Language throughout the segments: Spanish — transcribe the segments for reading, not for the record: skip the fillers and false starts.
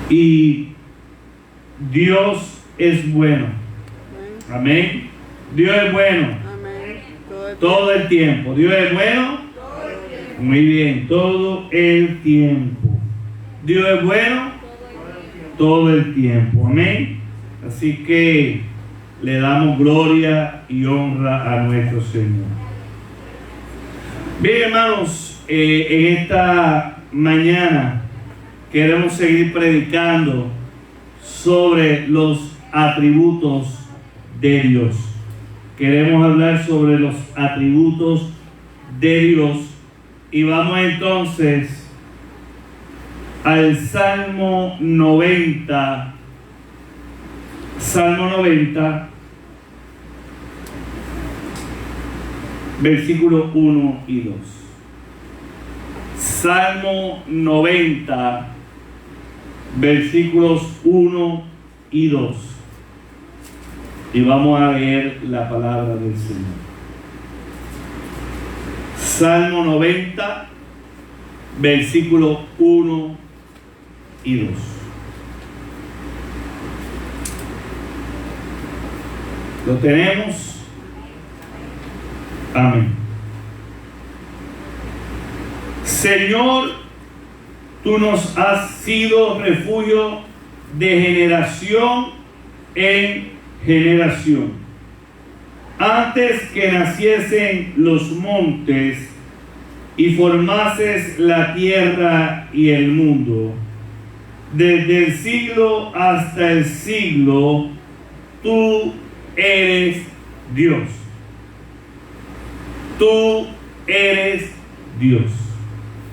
Y Dios es bueno. Amén. Dios es bueno. Todo el tiempo. Dios es bueno. Muy bien. Todo el tiempo. Dios es bueno. Todo el tiempo. Amén. Así que le damos gloria y honra a nuestro Señor. Bien, hermanos, en esta mañana queremos seguir predicando sobre los atributos de Dios. Queremos hablar sobre los atributos de Dios y vamos entonces al Salmo 90. Salmo 90, versículos 1 y 2. Salmo 90, versículos 1 y 2. Y vamos a leer la palabra del Señor. Salmo 90, versículos 1 y 2. ¿Lo tenemos? Amén. Señor, tú nos has sido refugio de generación en generación. Antes que naciesen los montes y formases la tierra y el mundo, desde el siglo hasta el siglo, tú eres Dios. Tú eres Dios.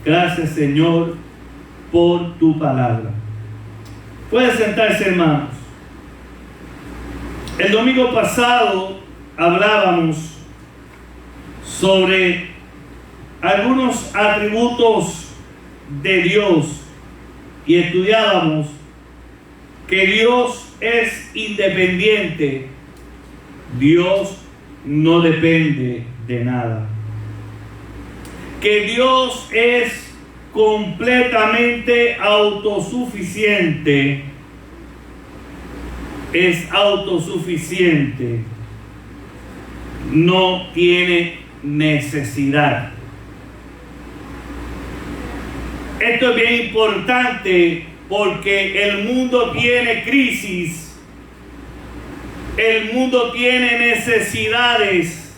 Gracias, Señor, por tu palabra. Pueden sentarse, hermanos. El domingo pasado hablábamos sobre algunos atributos de Dios y estudiábamos que Dios es independiente. Dios no depende de nada. Que Dios es completamente autosuficiente. Es autosuficiente. No tiene necesidad. Esto es bien importante porque el mundo tiene crisis. El mundo tiene necesidades,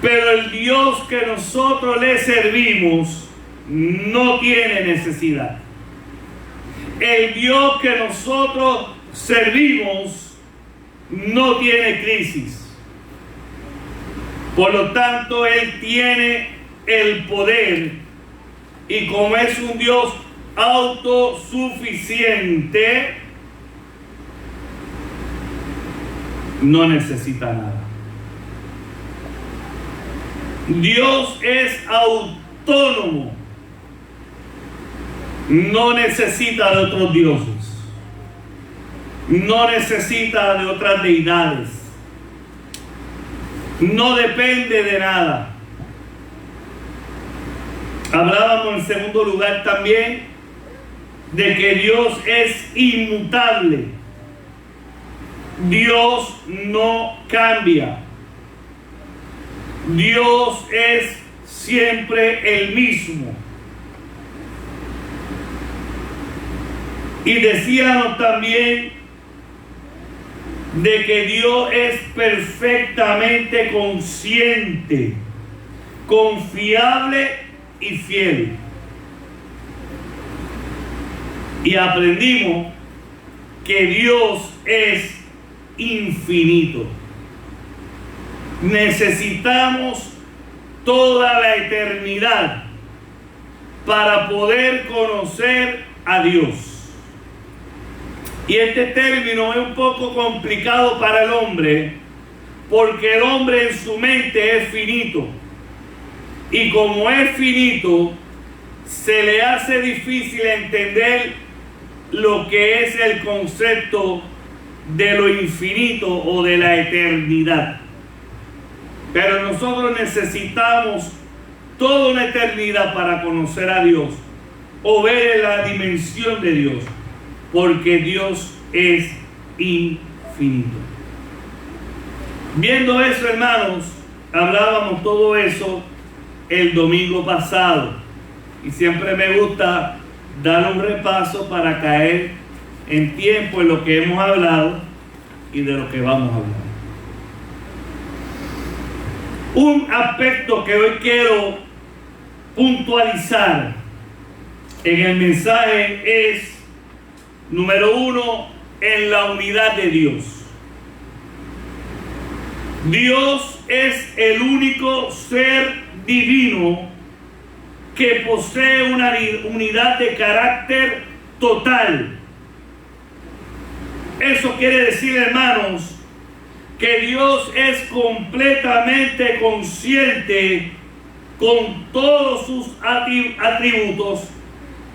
pero el Dios que nosotros le servimos no tiene necesidad. El Dios que nosotros servimos no tiene crisis. Por lo tanto, Él tiene el poder y como es un Dios autosuficiente, no necesita nada. Dios es autónomo. No necesita de otros dioses. No necesita de otras deidades. No depende de nada. Hablábamos en segundo lugar también de que Dios es inmutable. Dios no cambia. Dios es siempre el mismo. Y decíamos también de que Dios es perfectamente consciente, confiable y fiel. Y aprendimos que Dios es infinito. Necesitamos toda la eternidad para poder conocer a Dios. Y este término es un poco complicado para el hombre, porque el hombre en su mente es finito. Y como es finito, se le hace difícil entender lo que es el concepto de lo infinito o de la eternidad. Pero nosotros necesitamos toda una eternidad para conocer a Dios. o ver en la dimensión de Dios, porque Dios es infinito. Viendo eso, hermanos, hablábamos todo eso el domingo pasado, y siempre me gusta dar un repaso para caer en tiempo en lo que hemos hablado y de lo que vamos a hablar. Un aspecto que hoy quiero puntualizar en el mensaje es, número uno, en la unidad de Dios. Dios es el único ser divino que posee una unidad de carácter total. Eso quiere decir, hermanos, que Dios es completamente consciente con todos sus atributos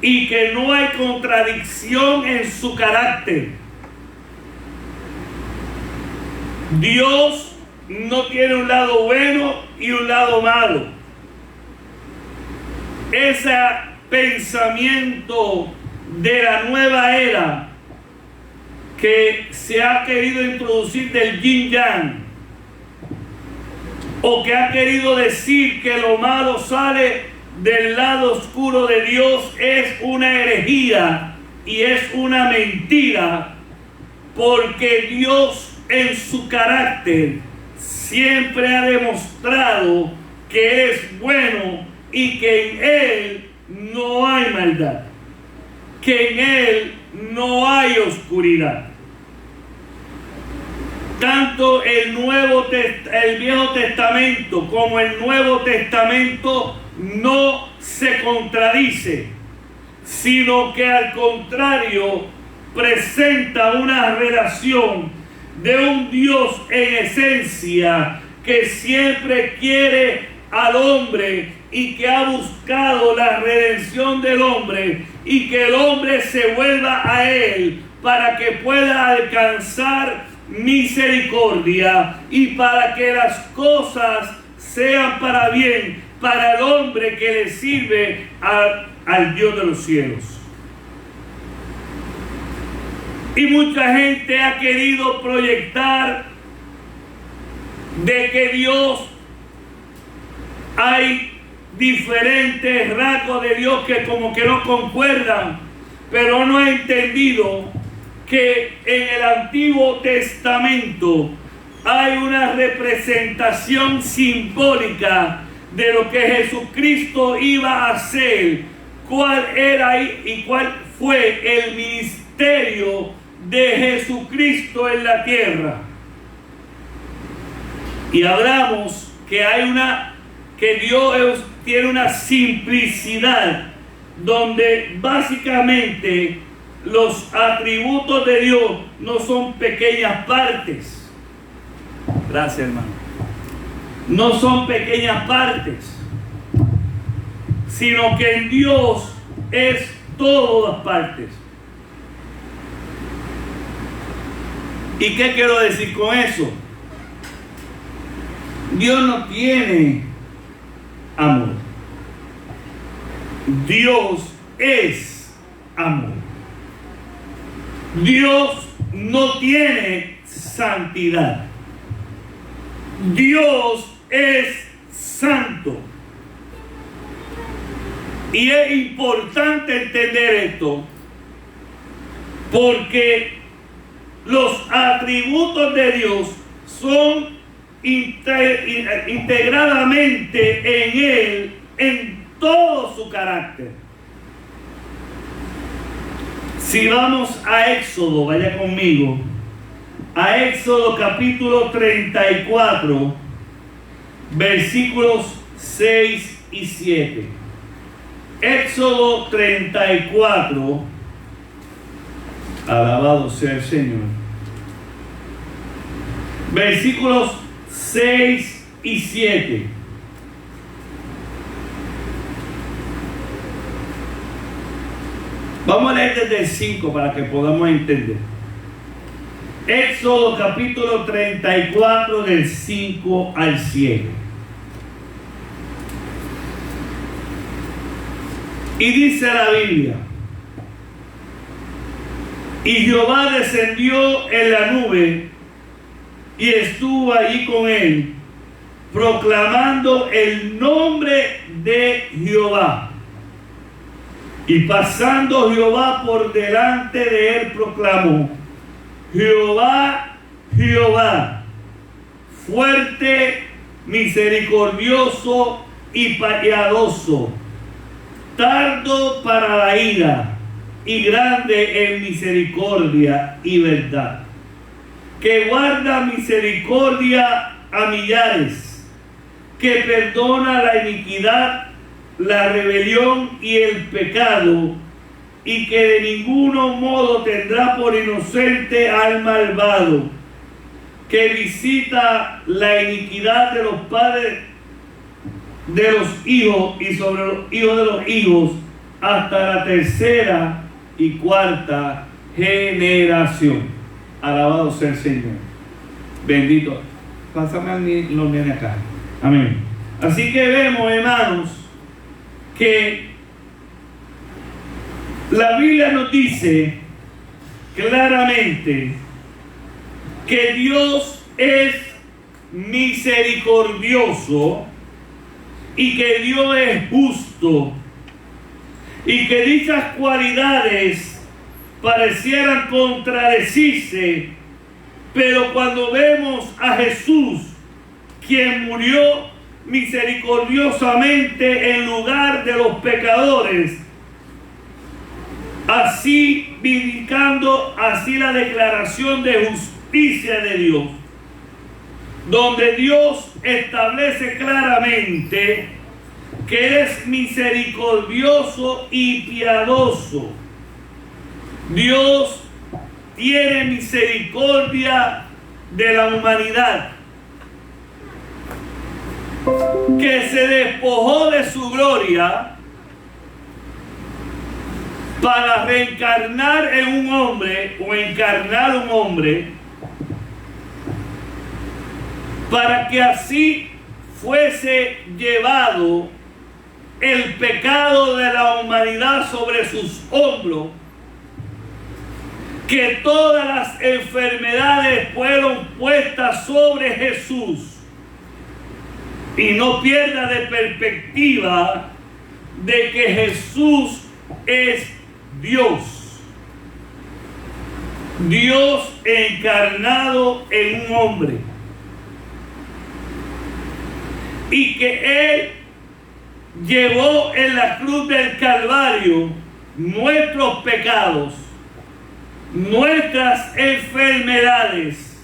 y que no hay contradicción en su carácter. Dios no tiene un lado bueno y un lado malo. Ese pensamiento de la nueva era que se ha querido introducir del yin yang, o que ha querido decir que lo malo sale del lado oscuro de Dios, es una herejía y es una mentira, porque Dios en su carácter siempre ha demostrado que es bueno y que en Él no hay maldad, que en Él no hay oscuridad. Tanto el Viejo Testamento como el Nuevo Testamento no se contradice, sino que al contrario presenta una relación de un Dios en esencia que siempre quiere al hombre y que ha buscado la redención del hombre y que el hombre se vuelva a Él para que pueda alcanzar misericordia y para que las cosas sean para bien para el hombre que le sirve al Dios de los cielos. Y mucha gente ha querido proyectar de que Dios, hay diferentes rasgos de Dios que como que no concuerdan, pero no ha entendido que en el Antiguo Testamento hay una representación simbólica de lo que Jesucristo iba a hacer, cuál era y cuál fue el ministerio de Jesucristo en la tierra. Y hablamos que Dios tiene una simplicidad donde básicamente los atributos de Dios no son pequeñas partes. Gracias, hermano. No son pequeñas partes, sino que en Dios es todas partes. ¿Y qué quiero decir con eso? Dios no tiene amor. Dios es amor. Dios no tiene santidad. Dios es santo. Y es importante entender esto, porque los atributos de Dios son integradamente en Él, en todo su carácter. Si vamos a Éxodo, vaya conmigo, a Éxodo capítulo 34, versículos 6 y 7. Éxodo 34, alabado sea el Señor. Versículos 6 y 7. Vamos a leer desde el 5 para que podamos entender. Éxodo capítulo 34 del 5 al 7. Y dice la Biblia: y Jehová descendió en la nube y estuvo allí con él, proclamando el nombre de Jehová. Y pasando Jehová por delante de él, proclamó: Jehová, Jehová, fuerte, misericordioso y piadoso, tardo para la ira y grande en misericordia y verdad, que guarda misericordia a millares, que perdona la iniquidad, la rebelión y el pecado, y que de ningún modo tendrá por inocente al malvado, que visita la iniquidad de los padres de los hijos y sobre los hijos de los hijos hasta la tercera y cuarta generación. Alabado sea el Señor. Bendito. Pásame los nenes acá. Amén. Así que vemos, hermanos, que la Biblia nos dice claramente que Dios es misericordioso y que Dios es justo, y que dichas cualidades parecieran contradecirse, pero cuando vemos a Jesús, quien murió misericordiosamente en lugar de los pecadores, así vindicando así la declaración de justicia de Dios, donde Dios establece claramente que Él es misericordioso y piadoso. Dios tiene misericordia de la humanidad, que se despojó de su gloria para reencarnar en un hombre, o encarnar un hombre, para que así fuese llevado el pecado de la humanidad sobre sus hombros, que todas las enfermedades fueron puestas sobre Jesús, y no pierda de perspectiva de que Jesús es Dios, Dios encarnado en un hombre, y que Él llevó en la cruz del Calvario nuestros pecados, nuestras enfermedades,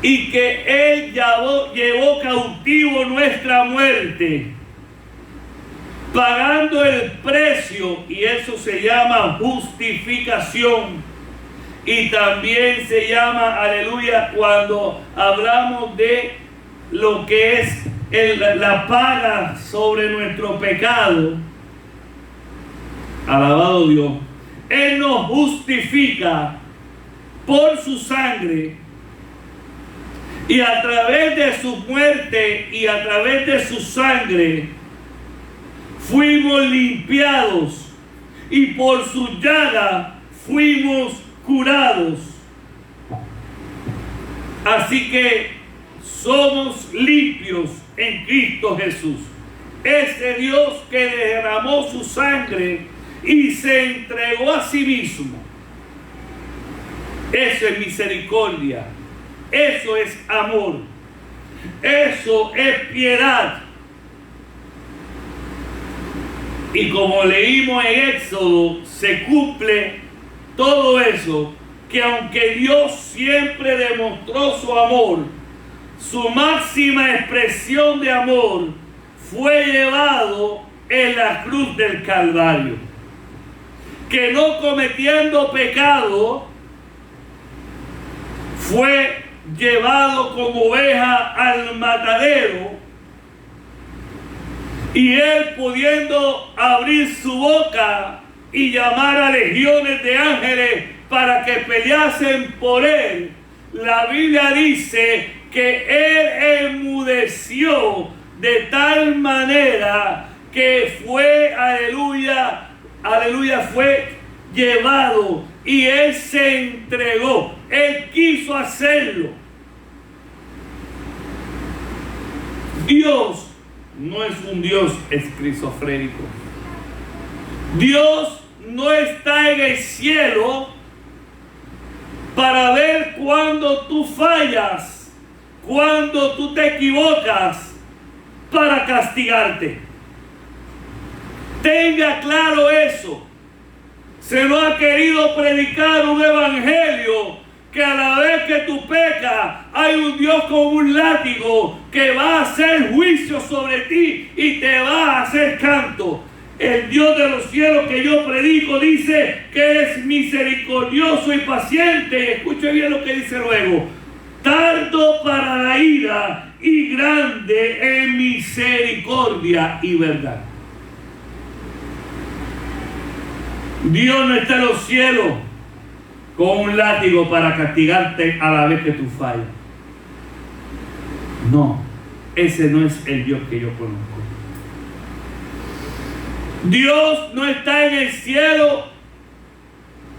y que Él llevó cautivo nuestra muerte, pagando el precio, y eso se llama justificación, y también se llama, aleluya, cuando hablamos de lo que es la paga sobre nuestro pecado. Alabado Dios. Él nos justifica por su sangre, y a través de su muerte y a través de su sangre fuimos limpiados, y por su llaga fuimos curados. Así que somos limpios en Cristo Jesús. Ese Dios que derramó su sangre y se entregó a sí mismo. Eso es misericordia. Eso es amor. Eso es piedad. Y como leímos en Éxodo, se cumple todo eso, que aunque Dios siempre demostró su amor, su máxima expresión de amor fue llevado en la cruz del Calvario, que no cometiendo pecado fue llevado como oveja al matadero, y Él, pudiendo abrir su boca y llamar a legiones de ángeles para que peleasen por Él, la Biblia dice que Él enmudeció de tal manera que fue, aleluya, fue llevado y Él se entregó. Él quiso hacerlo. Dios no es un Dios esquizofrénico. Dios no está en el cielo para ver cuando tú fallas, cuando tú te equivocas, para castigarte. Tenga claro eso. Se nos ha querido predicar un evangelio que a la vez que tú pecas, hay un Dios con un látigo que va a hacer juicio sobre ti y te va a hacer canto. El Dios de los cielos que yo predico dice que es misericordioso y paciente. Y escuche bien lo que dice luego: tardo para la ira y grande en misericordia y verdad. Dios no está en los cielos con un látigo para castigarte a la vez que tú fallas. No, ese no es el Dios que yo conozco. Dios no está en el cielo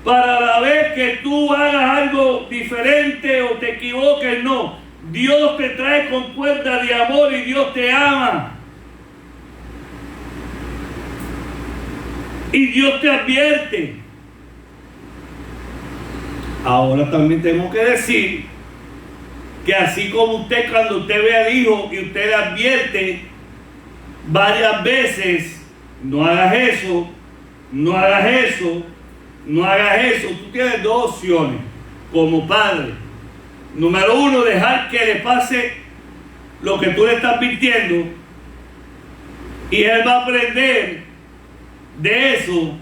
para la vez que tú hagas algo diferente o te equivoques. No, Dios te trae con cuerda de amor y Dios te ama. Y Dios te advierte. Ahora también tengo que decir que así como usted, cuando usted ve al hijo y usted le advierte varias veces: no hagas eso, no hagas eso, no hagas eso. Tú tienes dos opciones como padre. Número uno, dejar que le pase lo que tú le estás advirtiendo y él va a aprender de eso.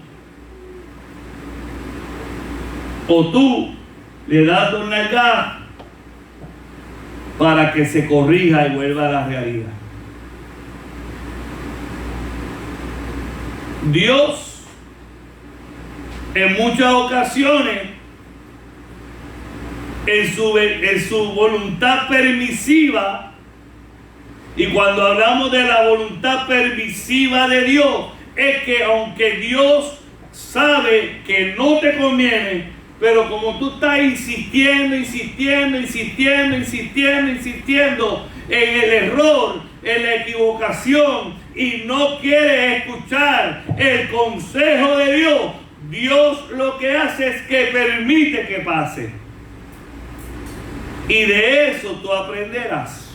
O tú le das una nalgada para que se corrija y vuelva a la realidad. Dios en muchas ocasiones en su voluntad permisiva, y cuando hablamos de la voluntad permisiva de Dios, es que aunque Dios sabe que no te conviene, pero como tú estás insistiendo en el error, en la equivocación, y no quieres escuchar el consejo de Dios, Dios lo que hace es que permite que pase. Y de eso tú aprenderás.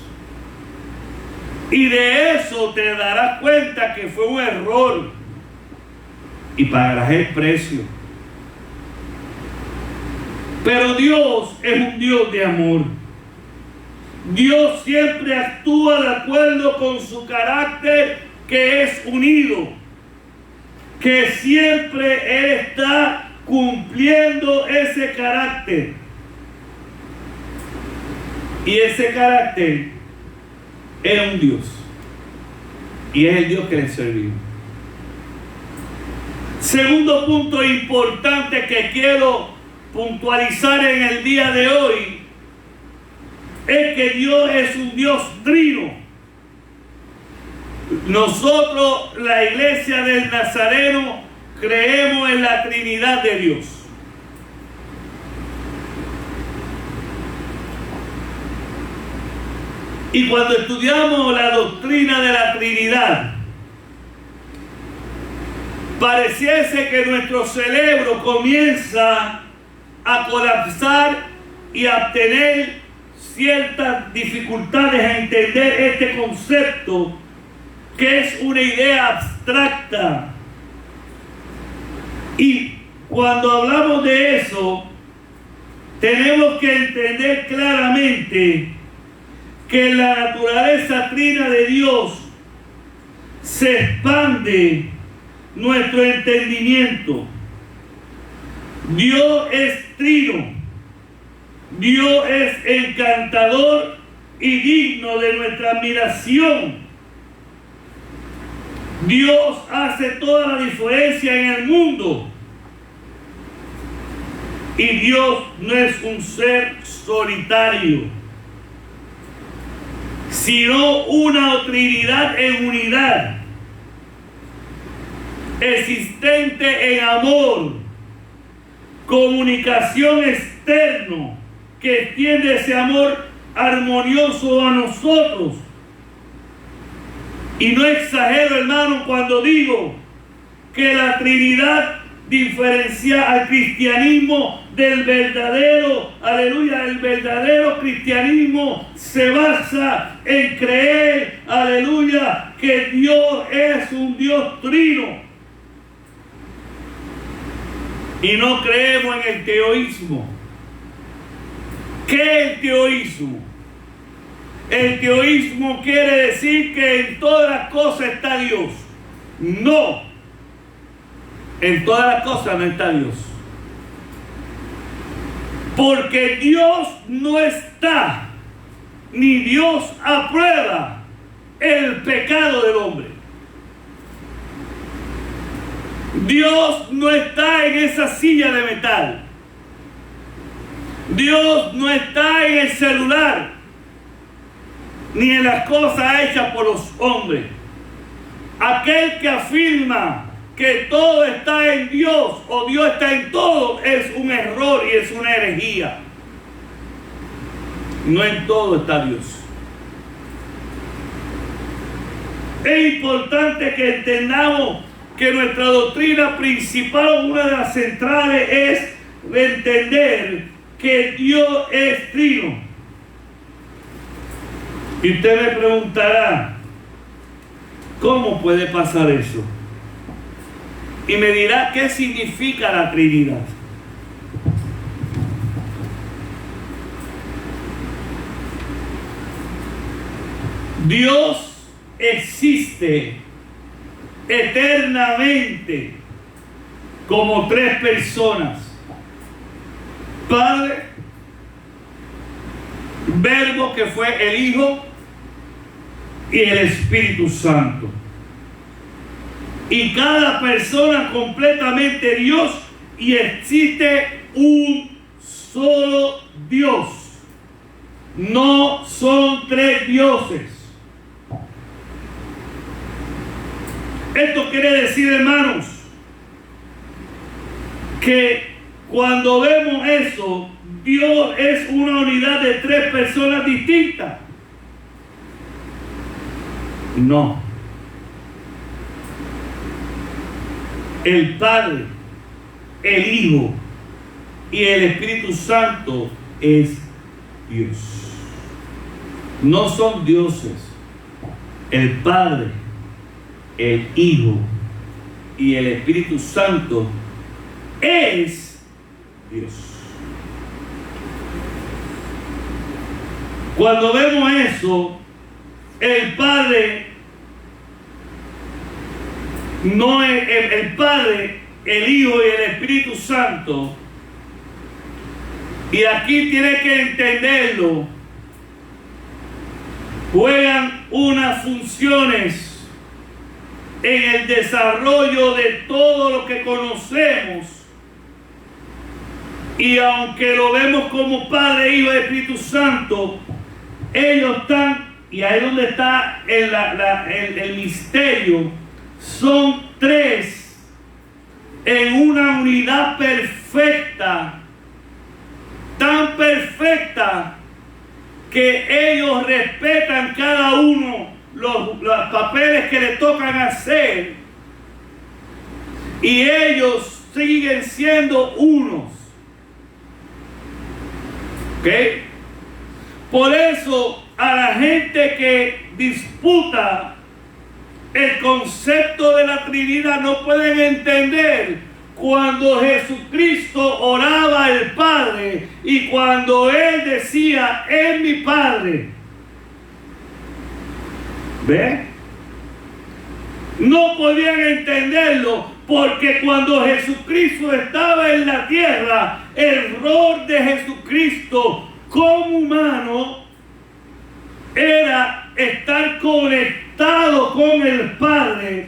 Y de eso te darás cuenta que fue un error. Y pagarás el precio. Pero Dios es un Dios de amor. Dios siempre actúa de acuerdo con su carácter, que es unido. Que siempre Él está cumpliendo ese carácter. Y ese carácter es un Dios. Y es el Dios que le servimos. Segundo punto importante que quiero puntualizar en el día de hoy es que Dios es un Dios trino. Nosotros, la iglesia del Nazareno, creemos en la Trinidad de Dios. Y cuando estudiamos la doctrina de la Trinidad, pareciese que nuestro cerebro comienza a colapsar y a tener ciertas dificultades a entender este concepto, que es una idea abstracta. Y cuando hablamos de eso, tenemos que entender claramente que la naturaleza trina de Dios se expande nuestro entendimiento. Dios es trino. Dios es encantador y digno de nuestra admiración. Dios hace toda la diferencia en el mundo. Y Dios no es un ser solitario, sino una Trinidad en unidad. existente en amor, comunicación externo, que extiende ese amor armonioso a nosotros. Y no exagero, hermano, cuando digo que la Trinidad diferencia al cristianismo del verdadero, aleluya, el verdadero cristianismo se basa en creer, aleluya, que Dios es un Dios trino. Y no creemos en el teísmo. ¿Qué es el teísmo? El teísmo quiere decir que en todas las cosas está Dios. No. En todas las cosas no está Dios. Porque Dios no está, ni Dios aprueba el pecado del hombre. Dios no está en esa silla de metal. Dios no está en el celular, ni en las cosas hechas por los hombres. Aquel que afirma que todo está en Dios o Dios está en todo es un error y es una herejía. No en todo está Dios. Es importante que entendamos que nuestra doctrina principal, una de las centrales, es entender que Dios es trino. Y usted me preguntará, ¿cómo puede pasar eso? Y me dirá qué significa la Trinidad. Dios existe eternamente como tres personas: Padre, Verbo, que fue el Hijo, y el Espíritu Santo. Y cada persona completamente Dios, y existe un solo Dios. No son tres dioses. Esto quiere decir, hermanos, que cuando vemos eso, Dios es una unidad de tres personas distintas. No. El Padre, el Hijo y el Espíritu Santo es Dios. No son dioses. El Padre, el Hijo y el Espíritu Santo es Dios. Cuando vemos eso, el Padre no es el Padre, el Hijo y el Espíritu Santo. Y aquí tiene que entenderlo. Juegan unas funciones en el desarrollo de todo lo que conocemos. Y aunque lo vemos como Padre, Hijo y Espíritu Santo, ellos están, y ahí es donde está el misterio, son tres en una unidad perfecta, tan perfecta que ellos respetan cada uno los papeles que le tocan hacer, y ellos siguen siendo unos. ¿Ok? Por eso a la gente que disputa el concepto de la Trinidad no pueden entender cuando Jesucristo oraba al Padre y cuando Él decía, es mi Padre. ¿Ve? No podían entenderlo porque cuando Jesucristo estaba en la tierra, el rol de Jesucristo como humano era estar conectado con el Padre,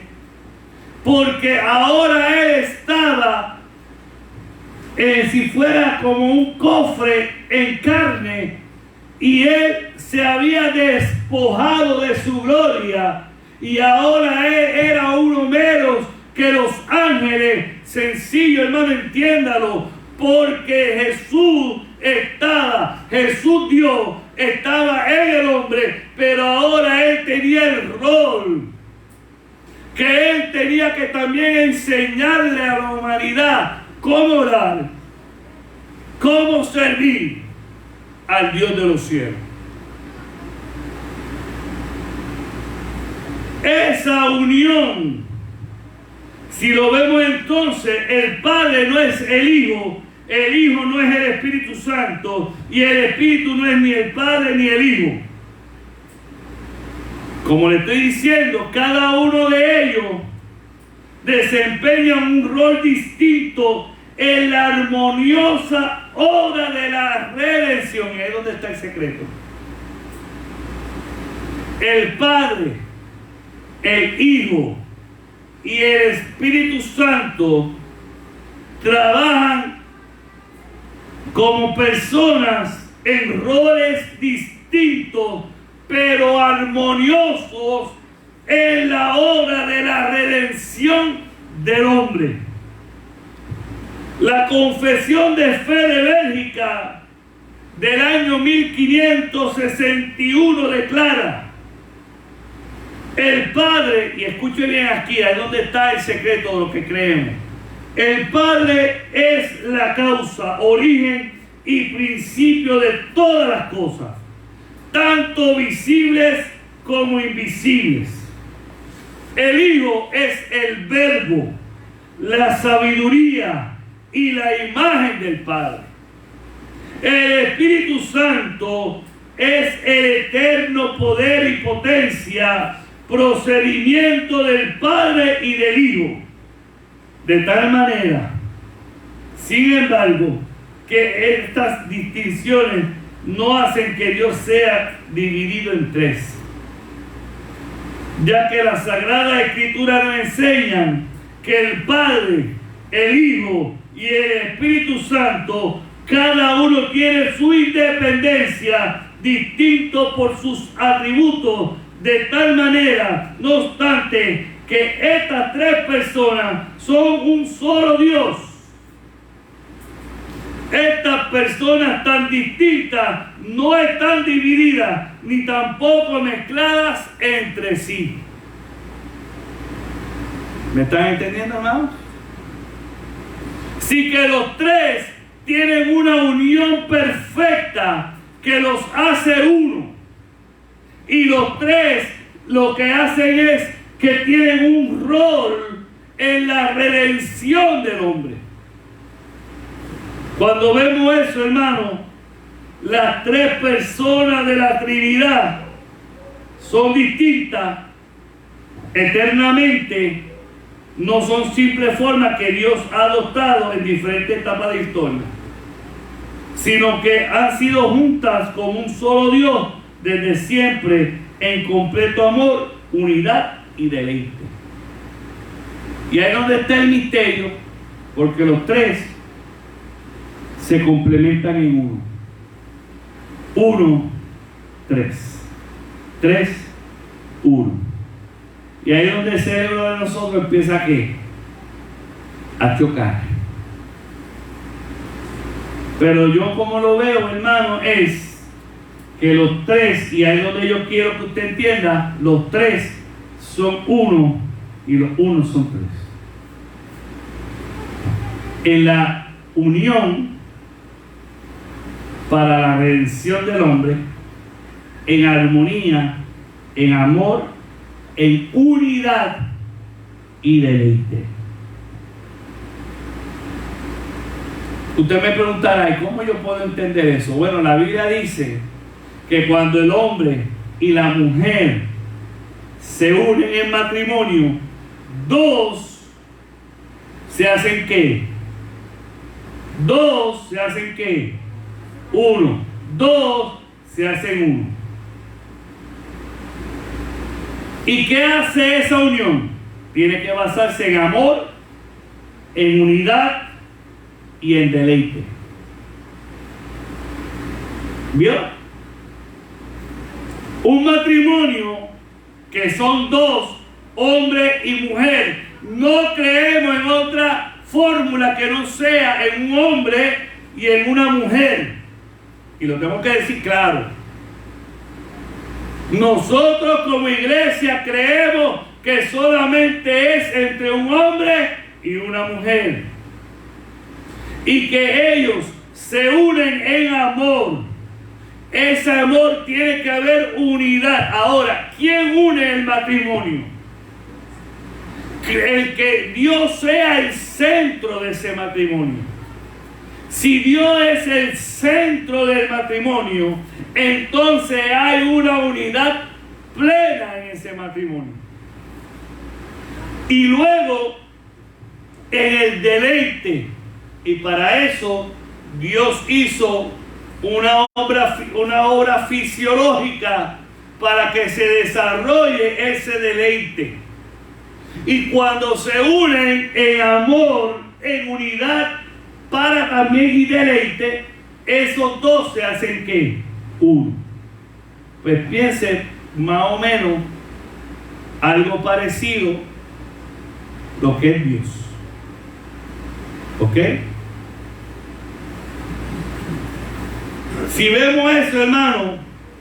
porque ahora Él estaba si fuera como un cofre en carne, y Él se había despojado de su gloria, y ahora Él era uno menos que los ángeles. Sencillo, hermano, entiéndalo. Porque Jesús Dios estaba en el hombre, pero ahora Él tenía el rol que Él tenía que también enseñarle a la humanidad cómo orar, cómo servir al Dios de los cielos. Esa unión, si lo vemos entonces, el Padre no es el Hijo no es el Espíritu Santo, y el Espíritu no es ni el Padre ni el Hijo. Como le estoy diciendo, cada uno de ellos desempeña un rol distinto en la armoniosa obra de la redención. Y ahí es donde está el secreto. El Padre, el Hijo y el Espíritu Santo trabajan como personas en roles distintos, pero armoniosos en la obra de la redención del hombre. La Confesión de Fe de Bélgica del año 1561 declara: el Padre, y escuche bien aquí, ahí es donde está el secreto de lo que creemos. El Padre es la causa, origen y principio de todas las cosas, tanto visibles como invisibles. El Hijo es el Verbo, la sabiduría y la imagen del Padre. El Espíritu Santo es el eterno poder y potencia, procedimiento del Padre y del Hijo. De tal manera, sin embargo, que estas distinciones no hacen que Dios sea dividido en tres, ya que la Sagrada Escritura nos enseñan que el Padre, el Hijo y el Espíritu Santo, cada uno tiene su independencia, distinto por sus atributos, de tal manera, no obstante, que estas tres personas son un solo Dios. Estas personas tan distintas no están divididas ni tampoco mezcladas entre sí. ¿Me están entendiendo, hermanos? Sí, que los tres tienen una unión perfecta que los hace uno. Y los tres lo que hacen es que tienen un rol en la redención del hombre. Cuando vemos eso, hermano, las tres personas de la Trinidad son distintas eternamente, no son simples formas que Dios ha adoptado en diferentes etapas de historia, sino que han sido juntas como un solo Dios desde siempre, en completo amor, unidad y deleite. Y ahí es donde está el misterio, porque los tres se complementan en uno. Uno, tres. Tres, uno. Y ahí es donde el cerebro de nosotros empieza ¿a qué? A chocar. Pero yo como lo veo, hermano, es que los tres, y ahí es donde yo quiero que usted entienda, los tres son uno y los unos son tres. En la unión para la redención del hombre, en armonía, en amor, en unidad y deleite. Usted me preguntará, ¿y cómo yo puedo entender eso? Bueno, la Biblia dice que cuando el hombre y la mujer se unen en matrimonio, dos se hacen ¿qué? Dos se hacen ¿qué? Uno. Dos se hacen uno. ¿Y qué hace esa unión? Tiene que basarse en amor, en unidad y en deleite. ¿Vio? Un matrimonio que son dos, hombre y mujer, no creemos en otra fórmula que no sea en un hombre y en una mujer. Y lo tengo que decir claro. Nosotros como iglesia creemos que solamente es entre un hombre y una mujer. Y que ellos se unen en amor. Ese amor tiene que haber unidad. Ahora, ¿quién une el matrimonio? El que Dios sea el centro de ese matrimonio. Si Dios es el centro del matrimonio, entonces hay una unidad plena en ese matrimonio. Y luego, en el deleite, y para eso Dios hizo una obra fisiológica para que se desarrolle ese deleite. Y cuando se unen en amor, en unidad, para también y deleite, esos dos se hacen ¿qué? Uno. Pues piense más o menos algo parecido lo que es Dios. ¿Ok? Si vemos eso, hermano,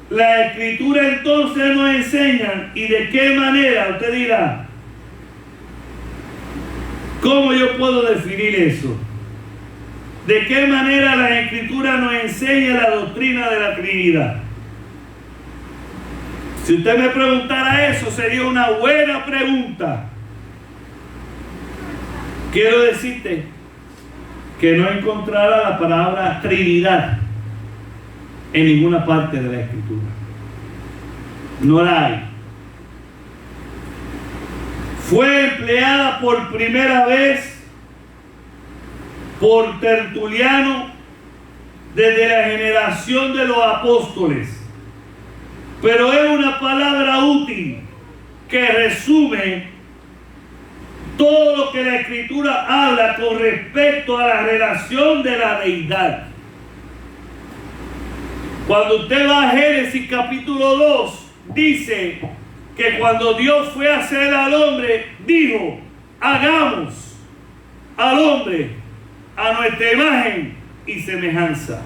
la Escritura entonces nos enseña, y de qué manera, usted dirá, ¿cómo yo puedo definir eso? ¿De qué manera la Escritura nos enseña la doctrina de la Trinidad? Si usted me preguntara eso, sería una buena pregunta. Quiero decirte que no encontrará la palabra Trinidad en ninguna parte de la Escritura. No la hay. Fue empleada por primera vez por Tertuliano desde la generación de los apóstoles. Pero es una palabra útil que resume todo lo que la Escritura habla con respecto a la relación de la deidad. Cuando usted va a Génesis capítulo 2, dice que cuando Dios fue a hacer al hombre, dijo, hagamos al hombre a nuestra imagen y semejanza.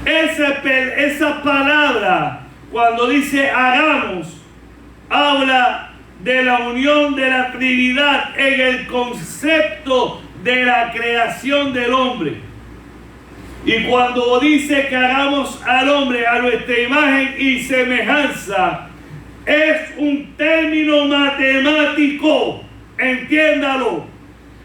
Esa palabra, cuando dice hagamos, habla de la unión de la Trinidad en el concepto de la creación del hombre. Y cuando dice que hagamos al hombre a nuestra imagen y semejanza, es un término matemático, entiéndalo.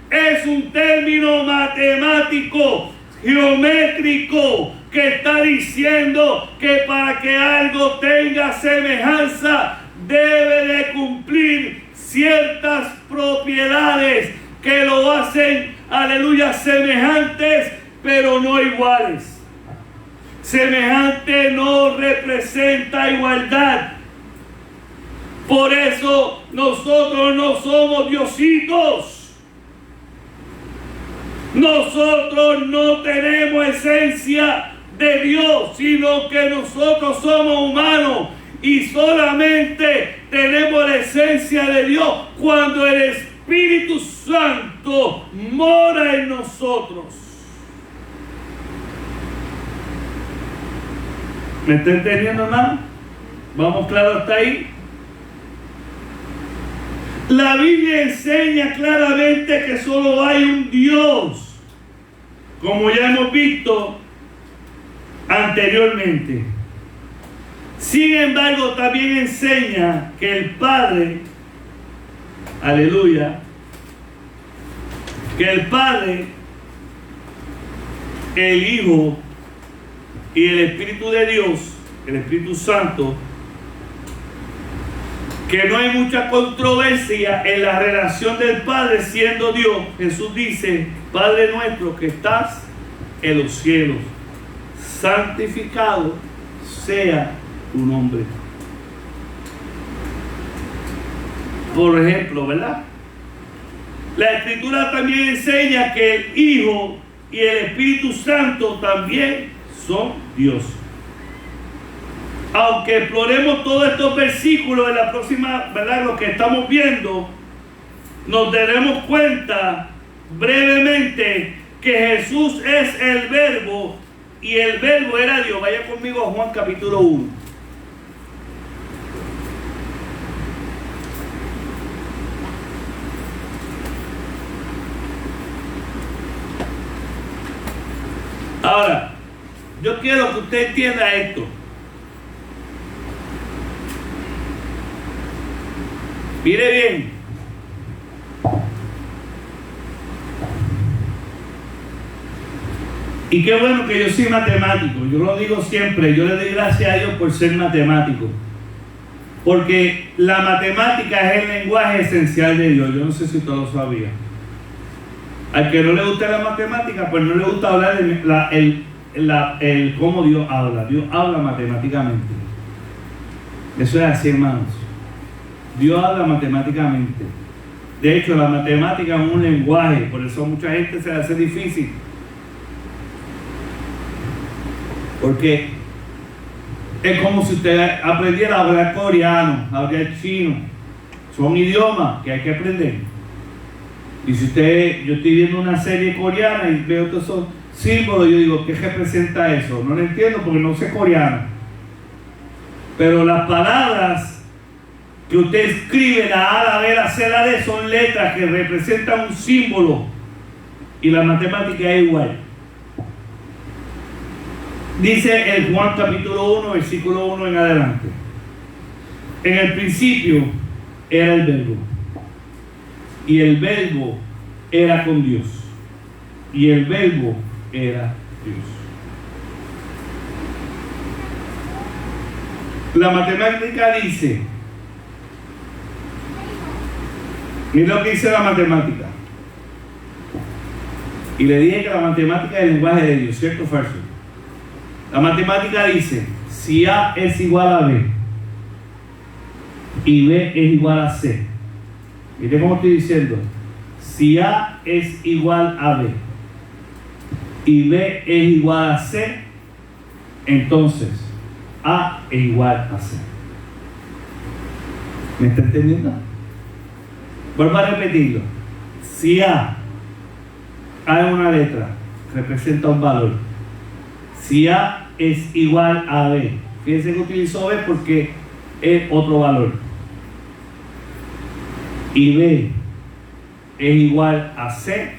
Es un término matemático, geométrico, que está diciendo que para que algo tenga semejanza, debe de cumplir ciertas propiedades que lo hacen, aleluya, semejantes, pero no iguales. Semejante no representa igualdad. Por eso nosotros no somos diositos. Nosotros no tenemos esencia de Dios, sino que nosotros somos humanos y solamente tenemos la esencia de Dios cuando el Espíritu Santo mora en nosotros. ¿Me está entendiendo, hermano? ¿Vamos claro hasta ahí? La Biblia enseña claramente que solo hay un Dios, como ya hemos visto anteriormente. Sin embargo, también enseña que el Padre, aleluya, que el Padre, el Hijo y el Espíritu de Dios, el Espíritu Santo, que no hay mucha controversia en la relación del Padre siendo Dios. Jesús dice, Padre nuestro que estás en los cielos, santificado sea tu nombre. Por ejemplo, ¿verdad? La Escritura también enseña que el Hijo y el Espíritu Santo también son Dios. Aunque exploremos todos estos versículos en la próxima, ¿verdad? Lo que estamos viendo, nos daremos cuenta brevemente que Jesús es el Verbo y el Verbo era Dios. Vaya conmigo a Juan capítulo 1. Ahora, yo quiero que usted entienda esto. Mire bien. Y qué bueno que yo soy matemático. Yo lo digo siempre. Yo le doy gracias a Dios por ser matemático. Porque la matemática es el lenguaje esencial de Dios. Yo no sé si usted lo sabía. Al que no le gusta la matemática, pues no le gusta hablar cómo Dios habla. Dios habla matemáticamente. Eso es así, hermanos. Dios habla matemáticamente. De hecho, la matemática es un lenguaje. Por eso a mucha gente se le hace difícil. Porque es como si usted aprendiera a hablar coreano, a hablar chino. Son idiomas que hay que aprender. Y si yo estoy viendo una serie coreana y veo todos esos símbolos, yo digo, ¿qué representa eso? No lo entiendo porque no sé coreano. Pero las palabras que usted escribe, la A, la B, la C, la D, son letras que representan un símbolo. Y la matemática es igual. Dice el Juan capítulo 1, versículo 1 en adelante. En el principio era el Verbo. Y el Verbo era con Dios. Y el Verbo era Dios. La matemática dice, mira lo que dice la matemática. Y le dije que la matemática es el lenguaje de Dios, ¿cierto o falso? La matemática dice, si A es igual a B y B es igual a C. Mire cómo estoy diciendo. Si A es igual a B y B es igual a C, entonces A es igual a C. ¿Me está entendiendo? Vuelvo a repetirlo. Si A es una letra, representa un valor. Si A es igual a B, fíjense que utilizo B porque es otro valor, y B es igual a C,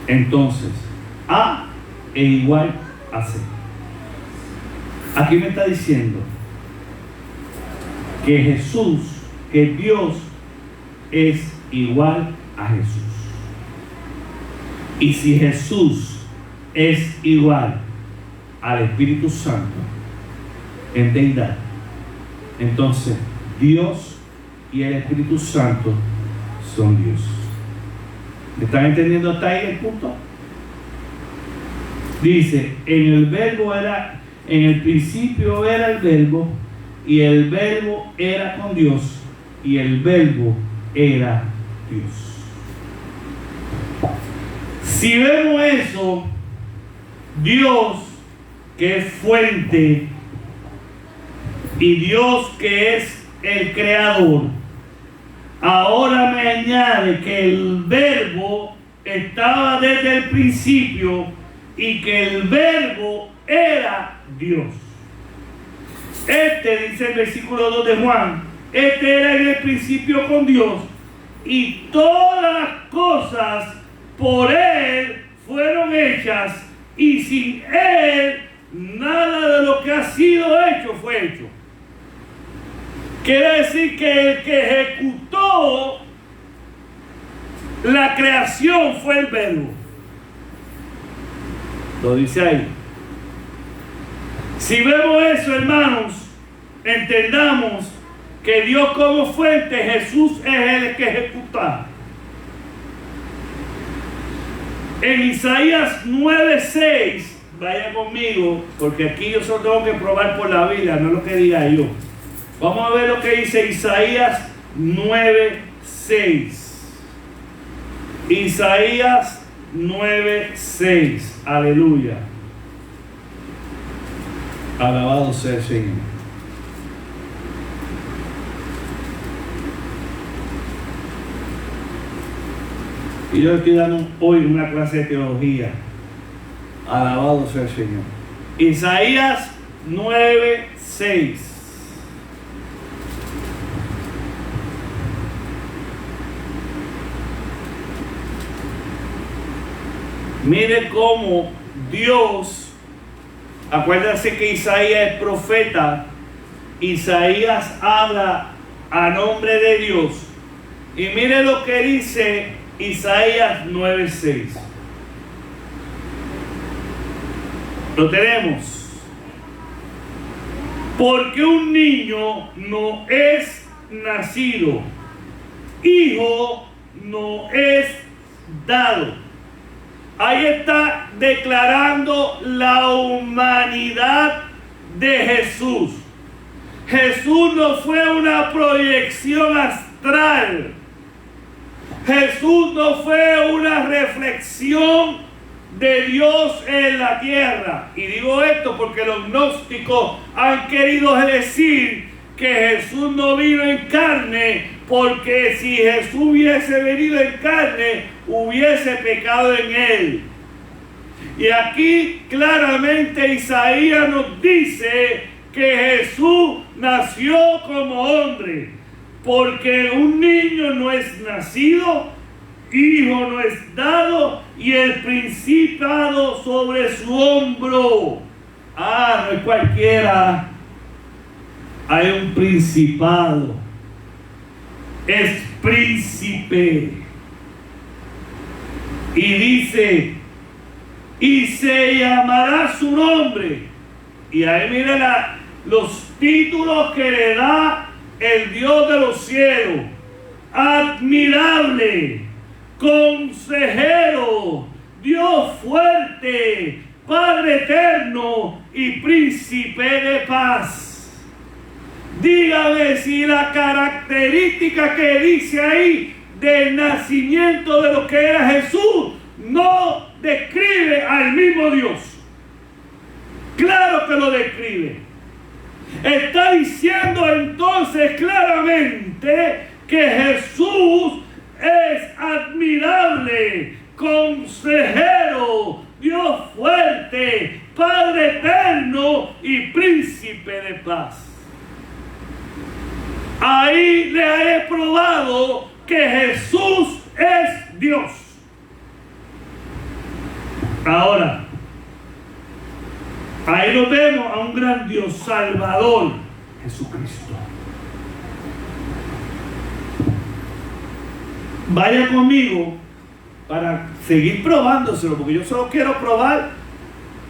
entonces A es igual a C. Aquí me está diciendo que Jesús, que Dios es igual a Jesús. Y si Jesús es igual al Espíritu Santo en deidad, entonces Dios y el Espíritu Santo son Dios. ¿Me están entendiendo hasta ahí el punto? Dice, en el principio era el Verbo, y el Verbo era con Dios, y el Verbo era Dios. Si vemos eso, Dios, que es fuente, y Dios, que es el creador, ahora me añade que el Verbo estaba desde el principio y que el Verbo era Dios. Dice el versículo 2 de Juan, era en el principio con Dios, y todas las cosas por Él fueron hechas, y sin Él nada de lo que ha sido hecho fue hecho. Quiere decir que el que ejecutó la creación fue el Verbo. Lo dice ahí. Si vemos eso, hermanos, entendamos que Dios como fuente, Jesús es el que ejecuta. En Isaías 9:6, vaya conmigo, porque aquí yo solo tengo que probar por la Biblia, no lo que diga yo. Vamos a ver lo que dice Isaías 9:6. Isaías 9:6. Aleluya. Alabado sea el Señor. Y yo estoy dando hoy una clase de teología. Alabado sea el Señor. Isaías 9:6. Mire cómo Dios, acuérdense que Isaías es profeta, Isaías habla a nombre de Dios. Y mire lo que dice Isaías 9:6. Lo tenemos. Porque un niño no es nacido, hijo no es dado. Ahí está declarando la humanidad de Jesús. Jesús no fue una proyección astral. Jesús no fue una reflexión de Dios en la tierra. Y digo esto porque los gnósticos han querido decir que Jesús no vino en carne, porque si Jesús hubiese venido en carne, hubiese pecado en él. Y aquí claramente Isaías nos dice que Jesús nació como hombre, porque un niño no es nacido, hijo no es dado, y el principado sobre su hombro. No es cualquiera. Hay un principado. Es príncipe. Y dice, y se llamará su nombre. Y ahí miren los títulos que le da el Dios de los cielos. Admirable, consejero, Dios fuerte, Padre eterno y príncipe de paz. Dígame si la característica que dice ahí del nacimiento de lo que era Jesús no describe al mismo Dios. Claro que lo describe. Está diciendo entonces claramente que Jesús es admirable, consejero, Dios fuerte, Padre eterno y príncipe de paz. Ahí le he probado que Jesús es Dios. Ahora, ahí lo vemos a un gran Dios Salvador, Jesucristo. Vaya conmigo para seguir probándoselo, porque yo solo quiero probar,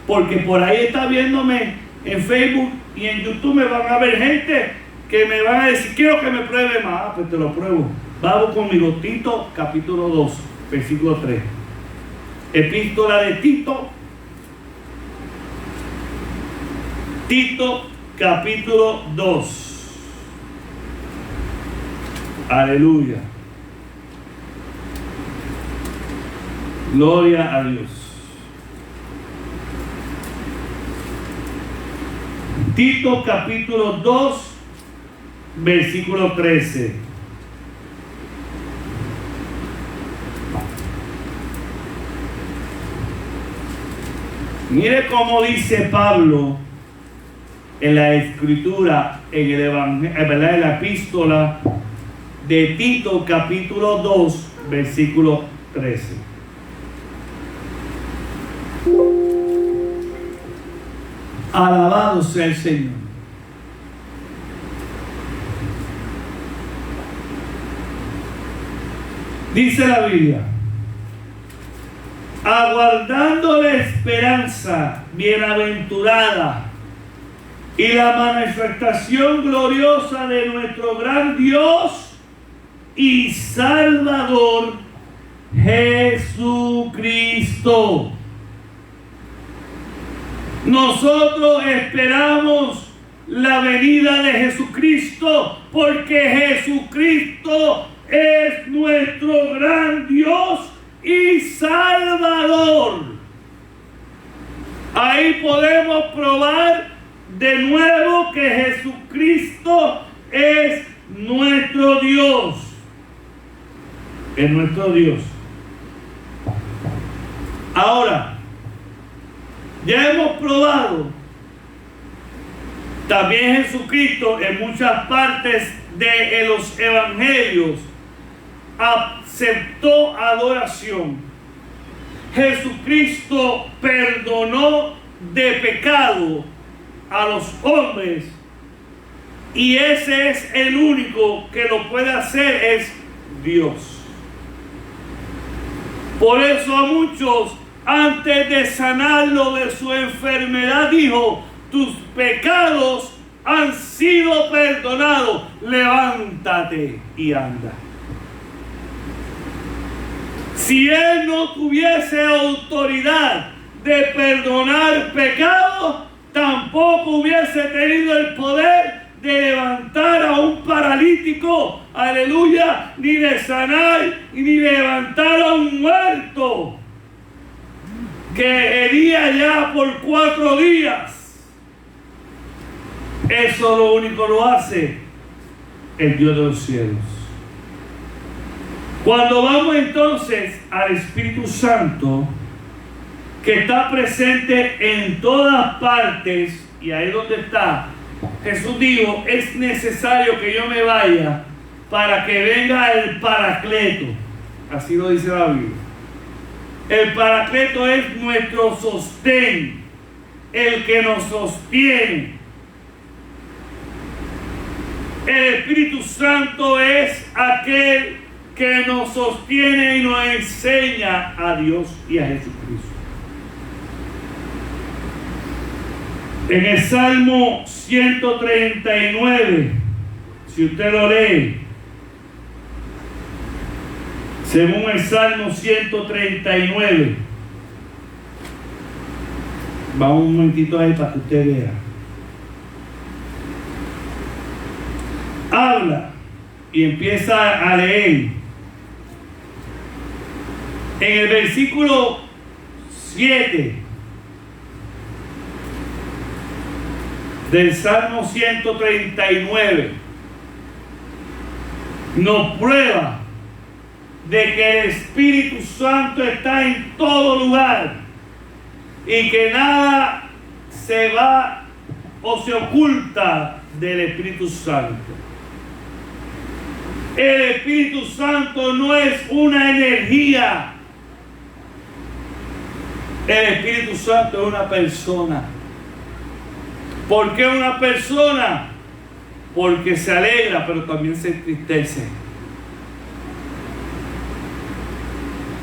porque por ahí está viéndome en Facebook y en YouTube, me van a ver gente que me van a decir, quiero que me pruebe más. Pues te lo pruebo. Vamos conmigo, Tito capítulo 2, versículo 3. Epístola de Tito. Tito capítulo 2. Aleluya. Gloria a Dios. Tito capítulo 2, versículo 13. Mire cómo dice Pablo en la escritura, en el evangelio, en la epístola de Tito capítulo 2, versículo 13. Alabado sea el Señor. Dice la Biblia, aguardando la esperanza bienaventurada y la manifestación gloriosa de nuestro gran Dios y Salvador Jesucristo. Nosotros esperamos la venida de Jesucristo porque Jesucristo es nuestro gran Dios y Salvador. Ahí podemos probar de nuevo que Jesucristo es nuestro Dios. Es nuestro Dios. Ahora, ya hemos probado, también Jesucristo en muchas partes de los evangelios aceptó adoración. Jesucristo perdonó de pecado a los hombres, y ese es el único que lo puede hacer, es Dios. Por eso a muchos, antes de sanarlo de su enfermedad, dijo: tus pecados han sido perdonados, levántate y anda. Si él no tuviese autoridad de perdonar pecados, tampoco hubiese tenido el poder de levantar a un paralítico, aleluya, ni de sanar, ni levantar a un muerto que hería ya por 4 días. Eso lo único lo hace el Dios de los cielos. Cuando vamos entonces al Espíritu Santo, que está presente en todas partes, y ahí donde está, Jesús dijo: es necesario que yo me vaya para que venga el Paracleto. Así lo dice la Biblia. El Paracleto es nuestro sostén, el que nos sostiene. El Espíritu Santo es aquel que nos sostiene y nos enseña a Dios y a Jesucristo. En el Salmo 139, si usted lo lee, según el Salmo 139, vamos un momentito ahí para que usted vea. Habla y empieza a leer. En el versículo 7 del Salmo 139 nos prueba de que el Espíritu Santo está en todo lugar y que nada se va o se oculta del Espíritu Santo. El Espíritu Santo no es una energía. El Espíritu Santo es una persona. ¿Por qué una persona? Porque se alegra, pero también se entristece.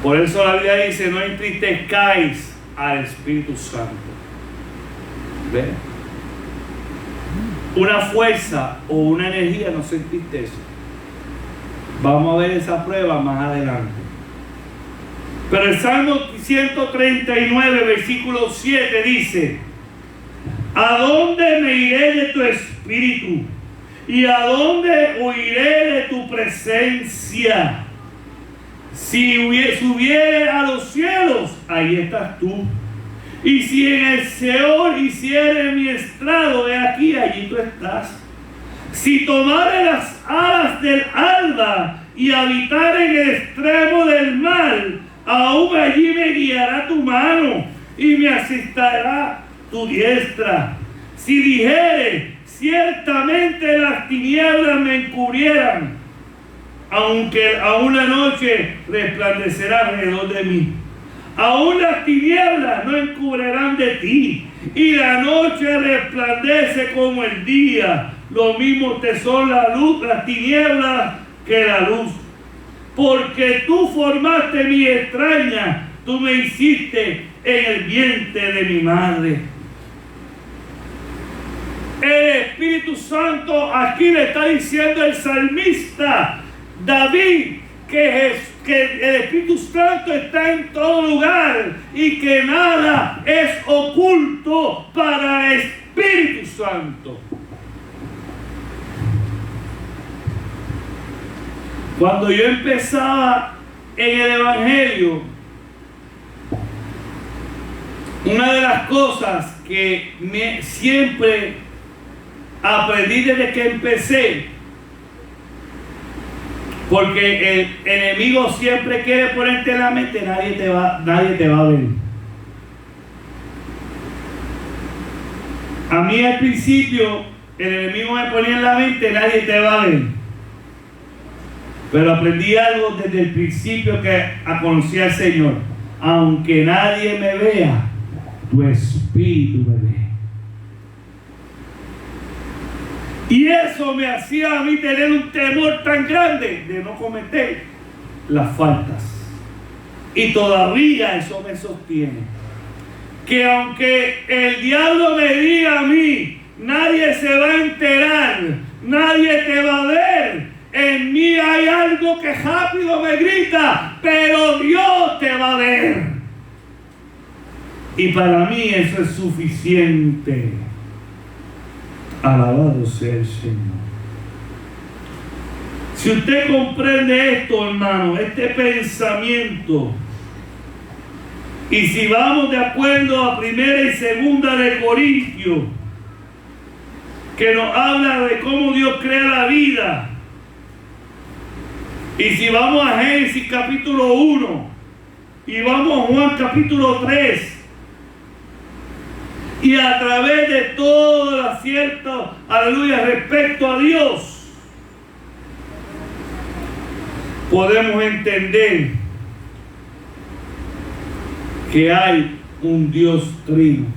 Por eso la Biblia dice: no entristezcáis al Espíritu Santo. ¿Ven? Una fuerza o una energía no se entristece. Vamos a ver esa prueba más adelante. Pero el Salmo 139, versículo 7 dice: ¿a dónde me iré de tu espíritu? ¿Y a dónde huiré de tu presencia? Si subiere a los cielos, ahí estás tú. Y si en el Seol hiciere mi estrado, he aquí, allí tú estás. Si tomare las alas del alba y habitare en el extremo del mar, aún allí me guiará tu mano y me asistirá tu diestra. Si dijere: ciertamente las tinieblas me encubrieran, aunque aún la noche resplandecerá alrededor de mí. Aún las tinieblas no encubrirán de ti, y la noche resplandece como el día. Lo mismo te son la luz, las tinieblas, que la luz. Porque tú formaste mi extraña, tú me hiciste en el vientre de mi madre. El Espíritu Santo, aquí le está diciendo el salmista David, que el Espíritu Santo está en todo lugar y que nada es oculto para el Espíritu Santo. Cuando yo empezaba en el Evangelio, una de las cosas que siempre aprendí desde que empecé Porque el enemigo siempre quiere ponerte en la mente, nadie te va a ver. A mí al principio el enemigo me ponía en la mente, nadie te va a ver. Pero aprendí algo desde el principio que conocí al Señor. Aunque nadie me vea, tu espíritu me ve. Y eso me hacía a mí tener un temor tan grande de no cometer las faltas. Y todavía eso me sostiene. Que aunque el diablo me diga a mí, nadie se va a enterar, nadie te va a ver, en mí hay algo que rápido me grita, pero Dios te va a ver. Y para mí eso es suficiente. Alabado sea el Señor. Si usted comprende esto, hermano, este pensamiento, y si vamos de acuerdo a 1 y 2 de Corintios, que nos habla de cómo Dios crea la vida, y si vamos a Génesis capítulo 1, y vamos a Juan capítulo 3, y a través de todo el acierto, aleluya, respecto a Dios, podemos entender que hay un Dios trino,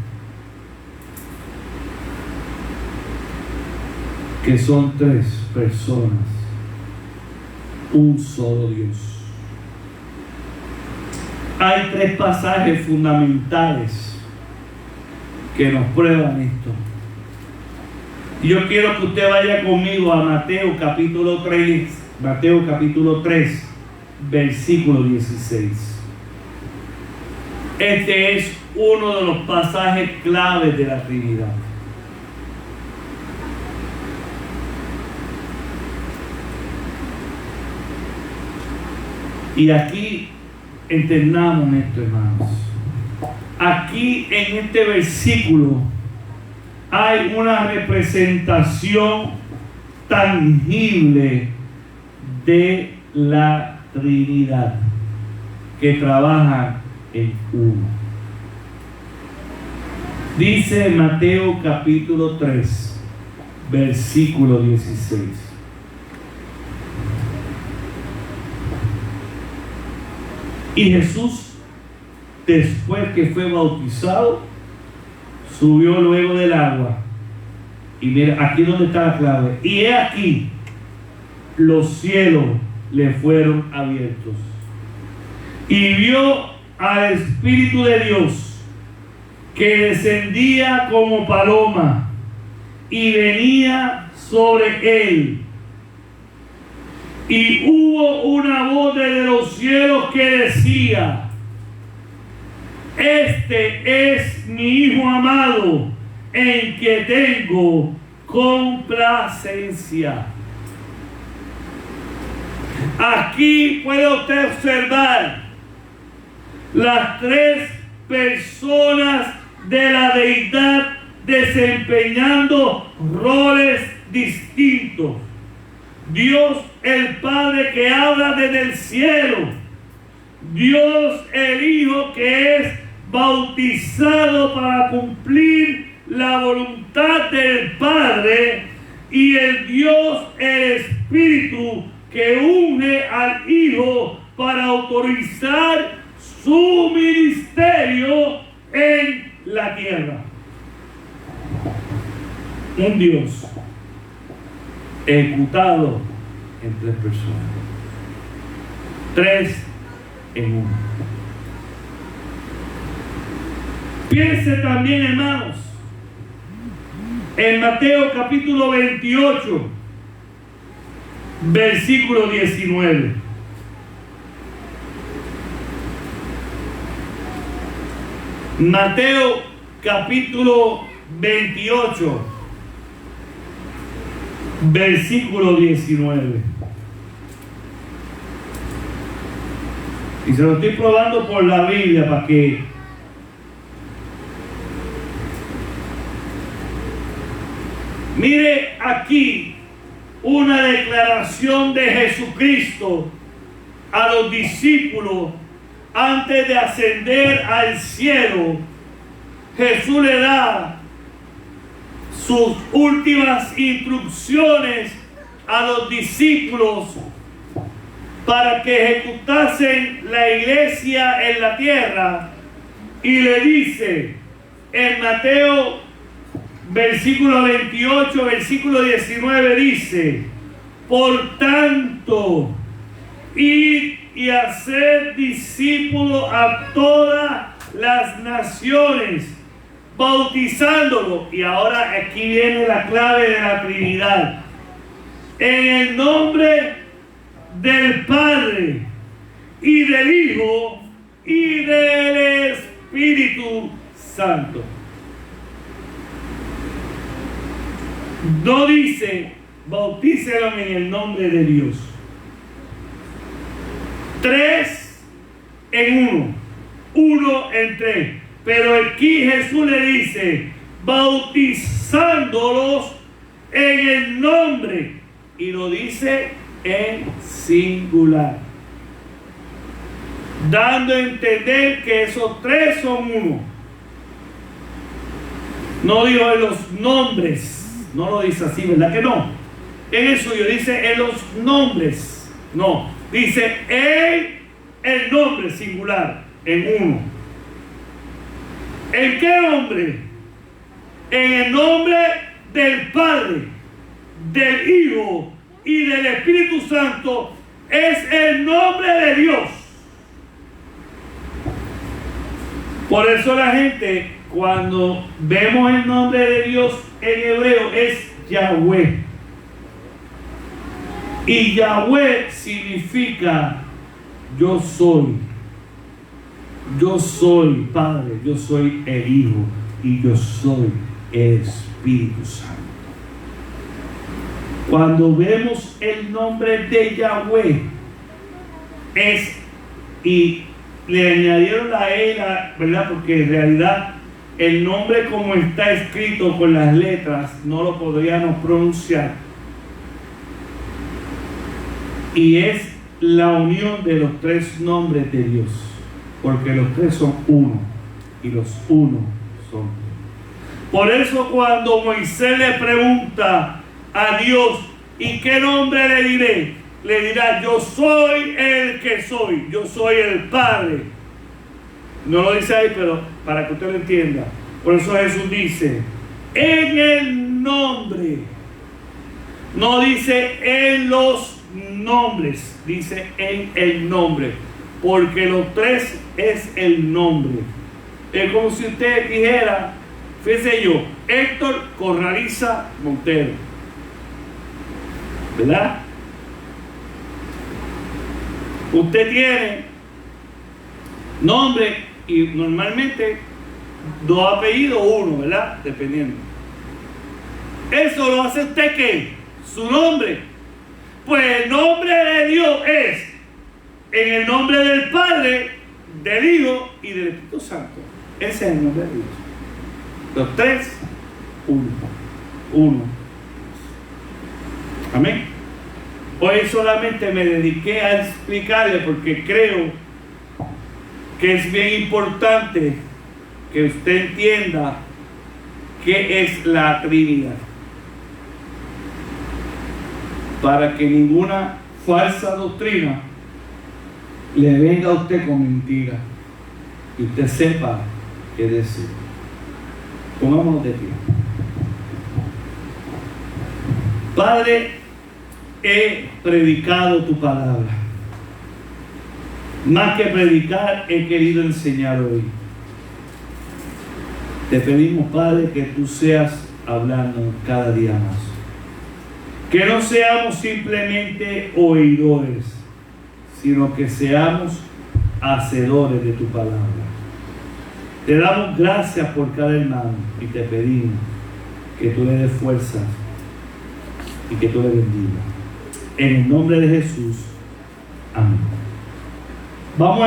que son tres personas, un solo Dios. Hay tres pasajes fundamentales que nos prueban esto. Yo quiero que usted vaya conmigo a Mateo capítulo 3, versículo 16. Este es uno de los pasajes claves de la Trinidad. Y aquí entendamos esto, hermanos. Aquí en este versículo hay una representación tangible de la Trinidad que trabaja en uno. Dice Mateo capítulo 3, versículo 16. Y Jesús, después que fue bautizado, subió luego del agua. Y mira, aquí es donde está la clave. Y he aquí, los cielos le fueron abiertos. Y vio al Espíritu de Dios que descendía como paloma y venía sobre él. Y hubo una voz desde los cielos que decía: este es mi Hijo amado, en que tengo complacencia. Aquí puede usted observar las tres personas de la deidad desempeñando roles distintos. Dios el Padre que habla desde el cielo, Dios el Hijo que es bautizado para cumplir la voluntad del Padre, y el Dios el Espíritu que unge al Hijo para autorizar su ministerio en la tierra. Un Dios ejecutado en tres personas, tres en uno. Piense también, hermanos, en Mateo capítulo 28, versículo 19. Mateo capítulo 28, versículo 19. Y se lo estoy probando por la Biblia para que mire aquí una declaración de Jesucristo a los discípulos antes de ascender al cielo. Jesús le da sus últimas instrucciones a los discípulos para que ejecutasen la iglesia en la tierra, y le dice en Mateo versículo 28, versículo 19, dice: por tanto, id y hacer discípulos a todas las naciones, bautizándolo, y ahora aquí viene la clave de la Trinidad, en el nombre del Padre y del Hijo y del Espíritu Santo. No dice bautícelos en el nombre de Dios. 3 en 1, 1 en 3. Pero aquí Jesús le dice bautizándolos en el nombre, y lo dice en singular, dando a entender que esos 3 son uno. No dijo en los nombres, no lo dice así, ¿verdad que no? En el suyo dice en los nombres, no, dice en el nombre singular, en uno. ¿En qué nombre? En el nombre del Padre, del Hijo y del Espíritu Santo. Es el nombre de Dios. Por eso la gente, cuando vemos el nombre de Dios en hebreo, es Yahweh. Y Yahweh significa yo soy. Yo soy Padre, yo soy el Hijo y yo soy el Espíritu Santo. Cuando vemos el nombre de Yahweh, y le añadieron la E, ¿verdad? Porque en realidad el nombre como está escrito con las letras no lo podríamos pronunciar. Y es la unión de los 3 nombres de Dios, porque los 3 son uno y los uno son 3. Por eso cuando Moisés le pregunta a Dios, ¿y qué nombre le diré? Le dirá: yo soy el que soy, yo soy el Padre. No lo dice ahí, pero para que usted lo entienda. Por eso Jesús dice en el nombre, no dice en los nombres, dice en el nombre, porque los 3 es el nombre. Es como si usted dijera, fíjese yo, Héctor Corraliza Montero, ¿verdad? Usted tiene nombre y normalmente 2 apellidos, 1, ¿verdad? Dependiendo. Eso lo hace usted, ¿qué? Su nombre. Pues el nombre de Dios es en el nombre del Padre, del Hijo y del Espíritu Santo. Ese es el nombre de Dios. Los 3, uno. Amén. Hoy solamente me dediqué a explicarle, porque creo que es bien importante que usted entienda qué es la Trinidad, para que ninguna falsa doctrina le venga a usted con mentira y usted sepa qué decir. Pongámonos de pie. Padre, he predicado tu palabra. Más que predicar, he querido enseñar hoy. Te pedimos, Padre, que tú seas hablando cada día más. Que no seamos simplemente oidores, sino que seamos hacedores de tu palabra. Te damos gracias por cada hermano y te pedimos que tú le des fuerzas y que tú le bendigas. En el nombre de Jesús. Amén. Vamos a